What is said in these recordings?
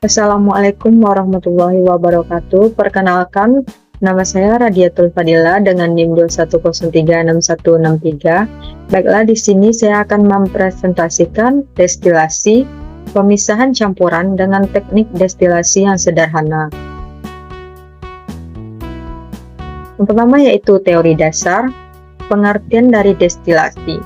Assalamualaikum warahmatullahi wabarakatuh. Perkenalkan, nama saya Radiatul Fadila dengan NIM 210366163. Baiklah, di sini saya akan mempresentasikan destilasi, pemisahan campuran dengan teknik destilasi yang sederhana. Yang pertama yaitu teori dasar, pengertian dari destilasi.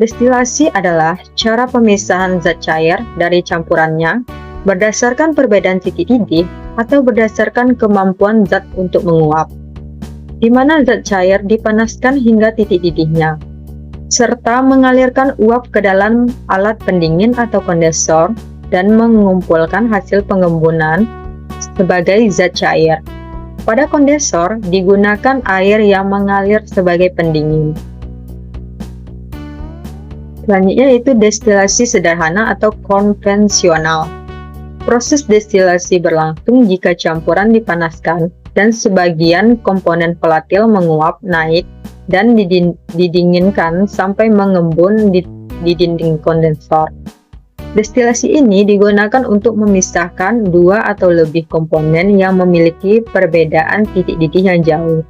Destilasi adalah cara pemisahan zat cair dari campurannya berdasarkan perbedaan titik didih atau berdasarkan kemampuan zat untuk menguap, di mana zat cair dipanaskan hingga titik didihnya, serta mengalirkan uap ke dalam alat pendingin atau kondensor dan mengumpulkan hasil pengembunan sebagai zat cair. Pada kondensor digunakan air yang mengalir sebagai pendingin. Selanjutnya yaitu destilasi sederhana atau konvensional. Proses destilasi berlangsung jika campuran dipanaskan dan sebagian komponen volatil menguap naik dan didinginkan sampai mengembun di dinding kondensor. Destilasi ini digunakan untuk memisahkan dua atau lebih komponen yang memiliki perbedaan titik didih yang jauh.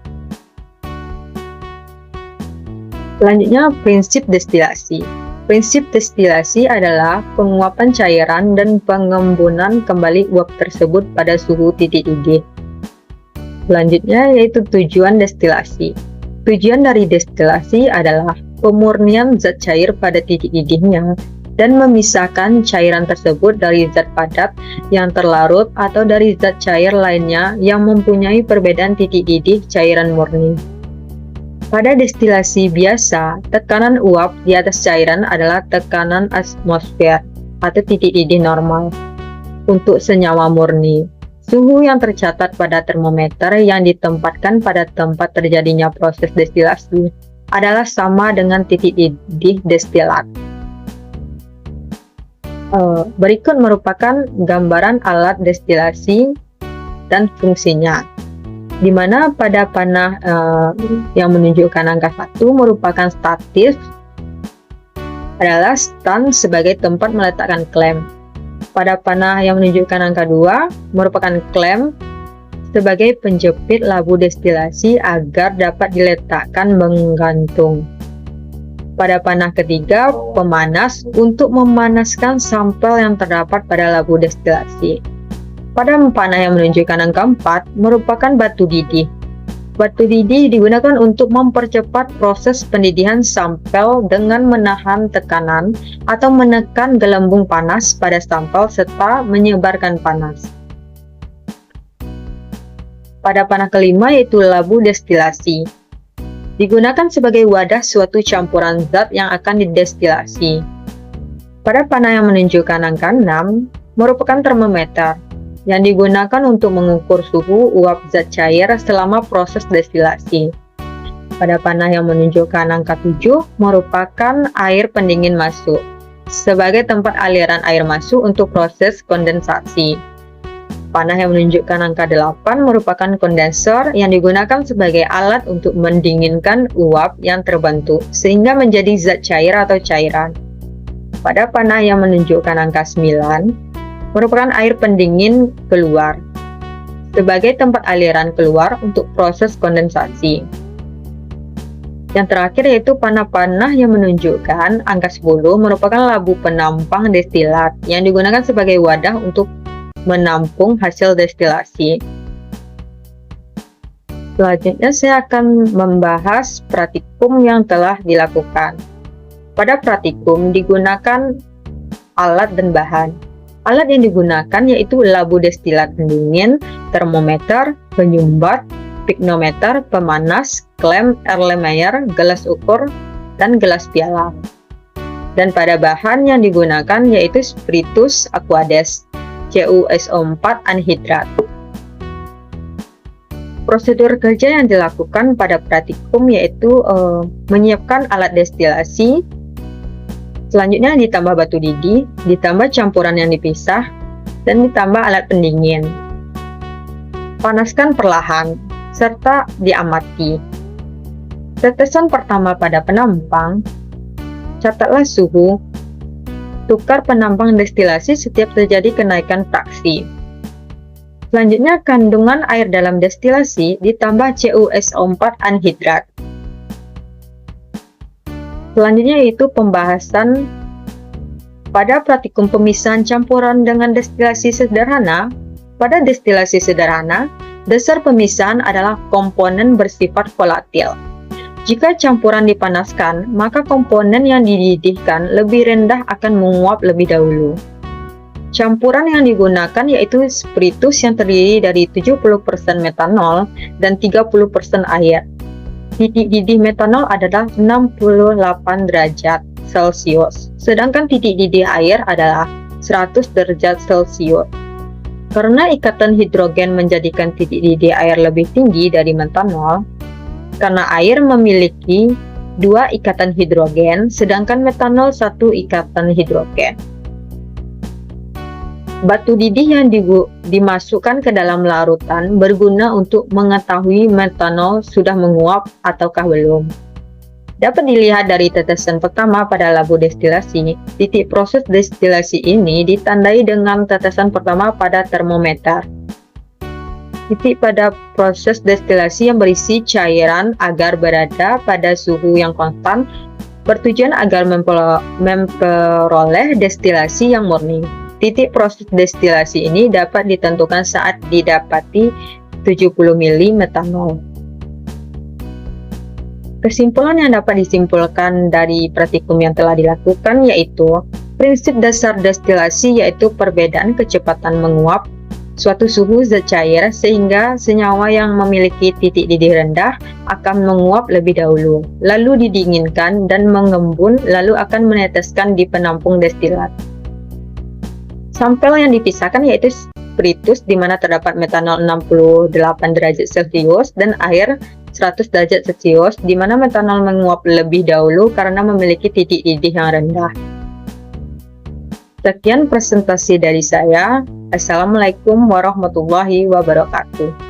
Selanjutnya, prinsip destilasi. Prinsip destilasi adalah penguapan cairan dan pengembunan kembali uap tersebut pada suhu titik didih. Selanjutnya yaitu tujuan destilasi. Tujuan dari destilasi adalah pemurnian zat cair pada titik didihnya dan memisahkan cairan tersebut dari zat padat yang terlarut atau dari zat cair lainnya yang mempunyai perbedaan titik didih cairan murni. Pada destilasi biasa, tekanan uap di atas cairan adalah tekanan atmosfer atau titik didih normal. Untuk senyawa murni, suhu yang tercatat pada termometer yang ditempatkan pada tempat terjadinya proses destilasi adalah sama dengan titik didih destilat. Berikut merupakan gambaran alat destilasi dan fungsinya, di mana pada panah yang menunjukkan angka 1 merupakan statis, adalah stand sebagai tempat meletakkan klem. Pada panah yang menunjukkan angka 2 merupakan klem sebagai penjepit labu destilasi agar dapat diletakkan menggantung. Pada panah ketiga, pemanas untuk memanaskan sampel yang terdapat pada labu destilasi. Pada panah yang menunjukkan angka 4 merupakan batu didih. Batu didih digunakan untuk mempercepat proses pendidihan sampel dengan menahan tekanan atau menekan gelembung panas pada sampel serta menyebarkan panas. Pada panah kelima yaitu labu destilasi. Digunakan sebagai wadah suatu campuran zat yang akan didestilasi. Pada panah yang menunjukkan angka 6 merupakan termometer yang digunakan untuk mengukur suhu uap zat cair selama proses destilasi. Pada panah yang menunjukkan angka 7 merupakan air pendingin masuk sebagai tempat aliran air masuk untuk proses kondensasi. Panah yang menunjukkan angka 8 merupakan kondensor yang digunakan sebagai alat untuk mendinginkan uap yang terbentuk sehingga menjadi zat cair atau cairan. Pada panah yang menunjukkan angka 9 merupakan air pendingin keluar sebagai tempat aliran keluar untuk proses kondensasi. Yang terakhir yaitu panah-panah yang menunjukkan angka 10 merupakan labu penampang destilat yang digunakan sebagai wadah untuk menampung hasil destilasi. Selanjutnya saya akan membahas praktikum yang telah dilakukan. Pada praktikum digunakan alat dan bahan. Alat yang digunakan yaitu labu destilat pendingin, termometer, penyumbat, piknometer, pemanas, klem, Erlenmeyer, gelas ukur, dan gelas piala. Dan pada bahan yang digunakan yaitu spiritus aqueous, CuSO4 anhidrat. Prosedur kerja yang dilakukan pada praktikum yaitu menyiapkan alat destilasi. Selanjutnya ditambah batu didih, ditambah campuran yang dipisah, dan ditambah alat pendingin. Panaskan perlahan, serta diamati. Tetesan pertama pada penampang, catatlah suhu tukar penambang destilasi setiap terjadi kenaikan fraksi. Selanjutnya, kandungan air dalam destilasi ditambah CuSO4 anhidrat. Selanjutnya yaitu pembahasan pada praktikum pemisahan campuran dengan destilasi sederhana. Pada destilasi sederhana, dasar pemisahan adalah komponen bersifat volatil. Jika campuran dipanaskan, maka komponen yang dididihkan lebih rendah akan menguap lebih dahulu. Campuran yang digunakan yaitu spiritus yang terdiri dari 70% metanol dan 30% air. Titik didih metanol adalah 68 derajat Celcius, sedangkan titik didih air adalah 100 derajat Celcius. Karena ikatan hidrogen menjadikan titik didih air lebih tinggi dari metanol, karena air memiliki 2 ikatan hidrogen, sedangkan metanol 1 ikatan hidrogen. Batu didih yang dimasukkan ke dalam larutan berguna untuk mengetahui metanol sudah menguap ataukah belum. Dapat dilihat dari tetesan pertama pada labu destilasi. Titik proses destilasi ini ditandai dengan tetesan pertama pada termometer. Titik pada proses destilasi yang berisi cairan agar berada pada suhu yang konstan bertujuan agar memperoleh destilasi yang murni. Titik proses destilasi ini dapat ditentukan saat didapati 70 ml metanol. Kesimpulan yang dapat disimpulkan dari praktikum yang telah dilakukan yaitu prinsip dasar destilasi yaitu perbedaan kecepatan menguap suatu suhu zat cair sehingga senyawa yang memiliki titik didih rendah akan menguap lebih dahulu, lalu didinginkan dan mengembun, lalu akan meneteskan di penampung destilat. Sampel yang dipisahkan yaitu spiritus di mana terdapat metanol 68 derajat Celcius dan air 100 derajat Celcius di mana metanol menguap lebih dahulu karena memiliki titik didih yang rendah. Sekian presentasi dari saya. Assalamualaikum warahmatullahi wabarakatuh.